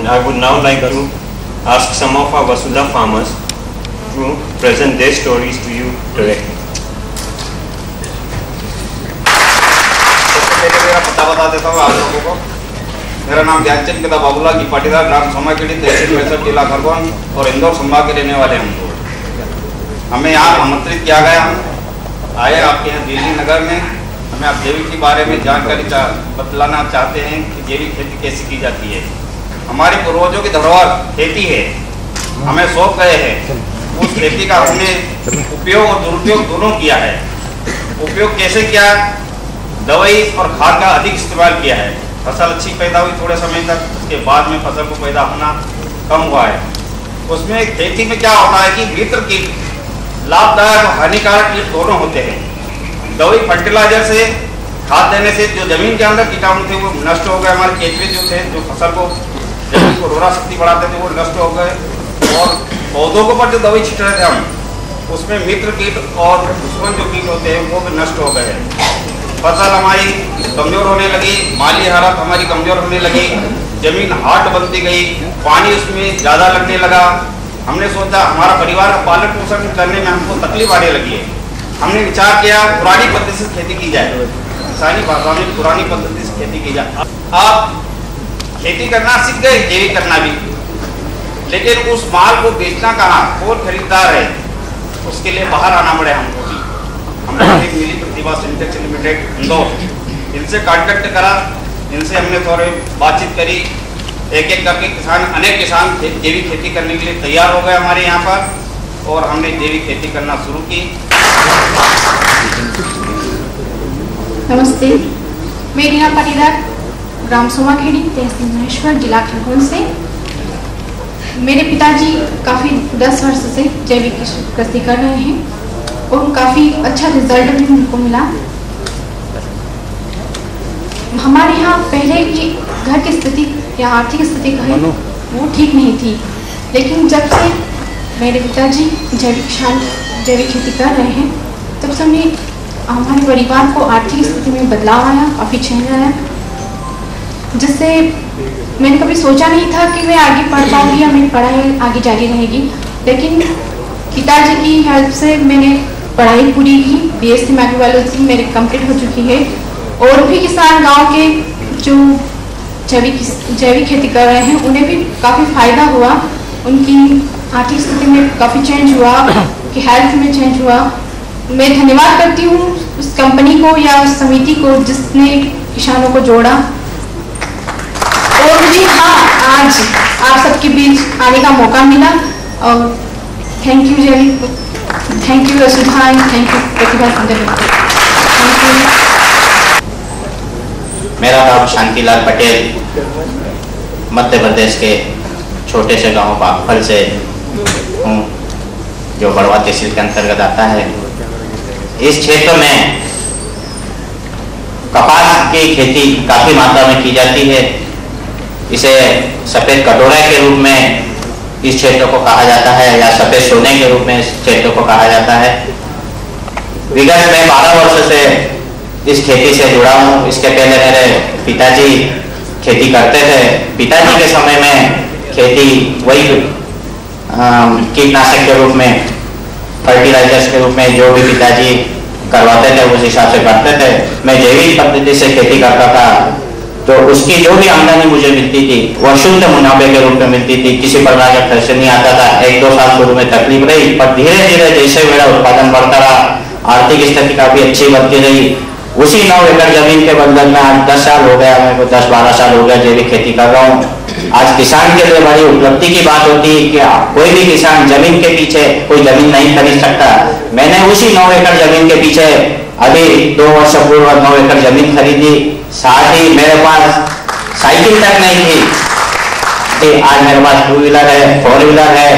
I would now like to ask some of our Vasudha farmers to present their stories to you directly. मेरा पता बता देता हूँ आप लोगों को। मेरा नाम ध्यानचंद केदार बाबूलाल की पाटीदार, ग्राम सोमाखेड़ी, तहसील मैसर, जिला खरगोन और इंदौर संभाग के रहने वाले हम लोग। हमें यहाँ आमंत्रित किया गया, हम आए आपके यहाँ दिल्ली नगर में। हमें आप जैविक के बारे में जानकारी बतलाना चाहते हैं कि जैविक खेती कैसे की जाती है। हमारे पूर्वजों की धरोहर खेती है, हमें शौक गए हैं। उस खेती का हमने उपयोग और दुरुपयोग दोनों किया है। उपयोग कैसे किया? दवाई और खाद का अधिक इस्तेमाल किया है। फसल अच्छी पैदा हुई थोड़े समय तक, उसके बाद में फसल को पैदा होना कम हुआ है। उसमें खेती में क्या होता है कि मित्र कीट लाभदायक और हानिकारक कीट दोनों होते हैं। दवाई फर्टिलाइजर से, खाद देने से जो जमीन के अंदर कीटाणु थे वो नष्ट हो गए। हमारे केंचुए जो थे, जो फसल को जमीन को उर्वरा शक्ति बढ़ाते थे, वो नष्ट हो गए। और पौधों के ऊपर जो दवाई छिट रहे थे हम, उसमें मित्र कीट और दुश्मन जो कीट होते हैं वो भी नष्ट हो गए। फसल हमारी कमजोर होने लगी, माली हालत हमारी कमजोर होने लगी, जमीन हार्ड बनती गई, पानी उसमें ज़्यादा लगने लगा। हमने सोचा हमारा परिवार का पालन पोषण करने में हमको तकलीफ आने लगी है। हमने विचार किया पुरानी पद्धति से खेती की जाए, सारी भाषा में पुरानी पद्धति से खेती की जाए। आप खेती करना सीख गए, जैविक करना भी, लेकिन उस माल को बेचना कहाँ, कौन खरीदार है, उसके लिए बाहर आना पड़े हमको भी। हमने एक मिली प्रतिभा सिंटेक्स लिमिटेड इंदौर, इनसे कांटेक्ट करा, इनसे हमने थोड़े बातचीत करी। एक एक करके किसान, अनेक किसान जैविक खेती करने के लिए तैयार हो गए हमारे यहाँ पर, और हमने जैविक खेती करना शुरू की। नमस्ते, मैं रीना पाटीदार, ग्राम सोमाखेड़ी, तहसील महेश्वर, जिला खरगोन से। मेरे पिताजी काफ़ी 10 वर्ष से जैविक कृषि कर रहे हैं और काफ़ी अच्छा रिजल्ट भी उनको मिला। हमारे यहाँ पहले की घर की स्थिति या आर्थिक स्थिति कहें वो ठीक नहीं थी, लेकिन जब से मेरे पिताजी जैविक खेती कर रहे हैं, तब से हमारे परिवार को आर्थिक स्थिति में बदलाव आया, काफ़ी चेंज आया, जिससे मैंने कभी सोचा नहीं था कि मैं आगे पढ़ पाऊँगी या मेरी पढ़ाई आगे जारी रहेगी। लेकिन पिताजी की हेल्प से मैंने पढ़ाई पूरी की, BSc माइक्रोबायोलॉजी मेरी कंप्लीट हो चुकी है। और भी किसान गांव के जो जैविक खेती कर रहे हैं, उन्हें भी काफ़ी फायदा हुआ, उनकी आर्थिक स्थिति में काफ़ी चेंज हुआ, उनकी हेल्थ में चेंज हुआ। मैं धन्यवाद करती हूँ उस कंपनी को या उस समिति को जिसने किसानों को जोड़ा। और मुझे आज आप सबके बीच आने का मौका मिला, और thank you Jaivik, thank you Vasudha, thank you Pratibha Syntex. मेरा नाम शांतिलाल पटेल, मध्य प्रदेश के छोटे से गांव बागफल से हूँ, जो बड़वा तहसील के अंतर्गत आता है। इस क्षेत्र में कपास की खेती काफ़ी मात्रा में की जाती है। इसे सफ़ेद कटोरा के रूप में इस क्षेत्र को कहा जाता है, या सफ़ेद सोने के रूप में इस क्षेत्र को कहा जाता है। विगत में 12 वर्ष से इस खेती से जुड़ा हूँ। इसके पहले मेरे पिताजी खेती करते थे। पिताजी के समय में खेती वही कीटनाशक के रूप में, फर्टिलाइजर्स के रूप में जो भी पिताजी करवाते थे उस हिसाब से करते थे। मैं जैविक पद्धति से खेती करता था, तो उसकी जो भी आमदनी मुझे मिलती थी वह शुद्ध मुनाफे के रूप में मिलती थी। किसी प्रकार का खर्च नहीं आता था। 1-2 साल शुरू में तकलीफ रही, पर धीरे धीरे जैसे मेरा उत्पादन बढ़ता रहा, आर्थिक स्थिति काफ़ी अच्छी बनती रही। उसी 9 एकड़ जमीन के बदल में आज 10 साल हो गया, मेरे को 10-12 साल हो गया जैविक खेती कर रहा हूँ। आज किसान के लिए बड़ी उपलब्धि की बात होती है कि कोई भी किसान जमीन के पीछे कोई जमीन नहीं खरीद सकता। मैंने उसी 9 एकड़ जमीन के पीछे अभी 2 वर्ष पूर्व 9 एकड़ जमीन खरीदी। साथ ही मेरे पास साइकिल तक नहीं थी, आज मेरे पास 2 व्हीलर है, 4 व्हीलर है।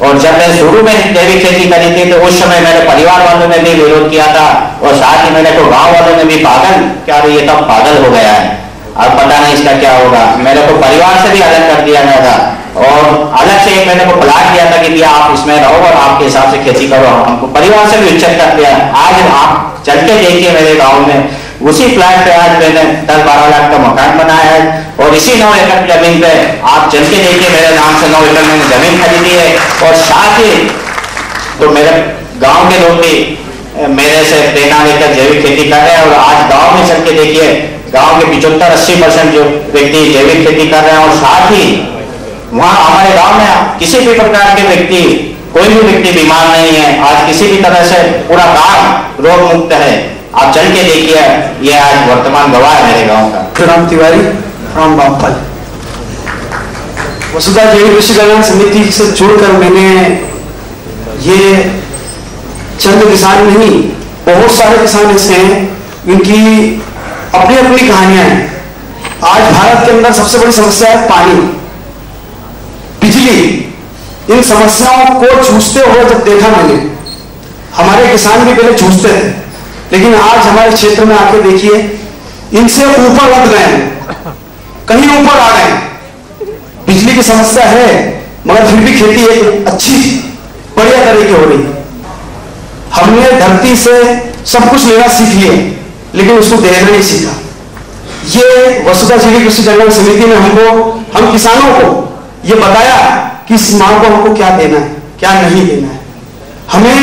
और जब मैं शुरू में जैविक खेती करी थी तो उस समय मेरे परिवार वालों ने भी विरोध किया था, और साथ ही मेरे को गांव वालों ने भी पागल, क्या ये तो पागल हो गया है, अब पता नहीं इसका क्या होगा। मेरे को परिवार से भी अलग कर दिया गया था, और अलग से मैंने को प्लाट दिया था कि भैया आप इसमें रहो और आपके हिसाब से खेती करो। हमको परिवार से भी विच्छेद कर दिया। आज आप चल के देखिए मेरे गाँव में, उसी प्लाट पे आज मैंने 10-12 लाख का मकान बनाया है। और इसी 9 एकड़ जमीन पे आप चल के देखिए, मेरे नाम से 9 एकड़ मैंने जमीन खरीदी है। और साथ ही तो मेरे गांव के लोग भी मेरे से प्रेरणा लेकर जैविक खेती कर रहे हैं। और आज गांव में चल के देखिए, गांव के 75-80% जो व्यक्ति जैविक खेती कर रहे हैं। और साथ ही वहाँ हमारे गांव में किसी भी प्रकार के व्यक्ति, कोई भी व्यक्ति बीमार नहीं है। आज किसी भी तरह से पूरा गांव रोग मुक्त है। आप चल के देखिए, ये आज वर्तमान गवाह है मेरे गांव का। राम तिवारी फ्रॉम बागपल। वसुधा जैविक कृषि कल्याण समिति से जुड़कर मैंने ये चंद किसान नहीं, बहुत सारे किसान ऐसे हैं इनकी अपनी अपनी कहानियां हैं। आज भारत के अंदर सबसे बड़ी समस्या है पानी, बिजली। इन समस्याओं को जूझते हुए जब देखा मैंने, हमारे किसान भी पहले जूझते थे, लेकिन आज हमारे क्षेत्र में आके देखिए, इनसे ऊपर उठ गए हैं, कहीं ऊपर आ गए। बिजली की समस्या है, मगर फिर भी खेती एक अच्छी बढ़िया तरीके हो रही है। हमने धरती से सब कुछ लेना सीख लिया, लेकिन उसको देना नहीं सीखा। ये वसुधा जैविक कृषि कल्याण समिति ने हम किसानों को ये बताया कि इस मां को हमको क्या देना है, क्या नहीं देना है। हमें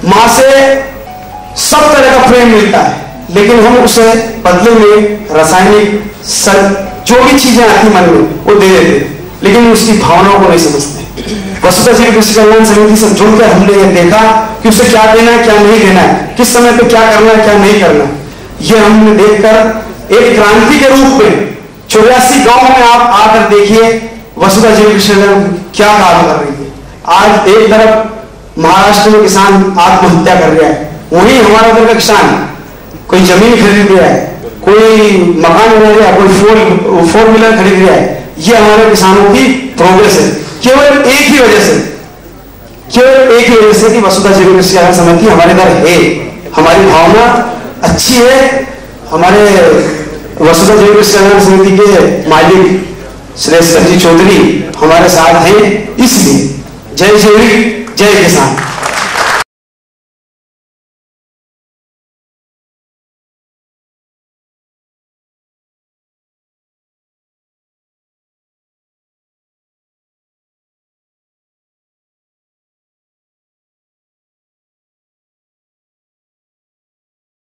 मां से सब तरह का प्रेम मिलता है, लेकिन हम उसे बदले में रासायनिक जो भी चीजें आती मन में वो दे देते, लेकिन उसकी भावनाओं को नहीं समझते। वसुधा जैविक कृषि कल्याण समिति से जुड़कर हमने ये देखा कि उसे क्या देना है, क्या नहीं देना है, किस समय पे क्या करना है, क्या नहीं करना है। ये हमने देखकर एक क्रांति के रूप में 84 गांव में आप आकर देखिए वसुधा जैविक कृषि कल्याण क्या काम कर रही है। आज एक तरफ महाराष्ट्र में किसान आत्महत्या कर रहा है, वहीं हमारा उधर का किसान कोई जमीन खरीद रहा है, कोई मकान बना रहा है, कोई फोर व्हीलर खरीद रहा है। ये हमारे किसानों की प्रोग्रेस है, केवल एक ही वजह से कि वसुधा जैविक कृषि कल्याण समिति हमारे इधर है। हमारी भावना अच्छी है। हमारे वसुधा जैविक कृषि कल्याण समिति के मालिक श्री संजीव चौधरी हमारे साथ हैं, इसलिए जय जैविक जय किसान।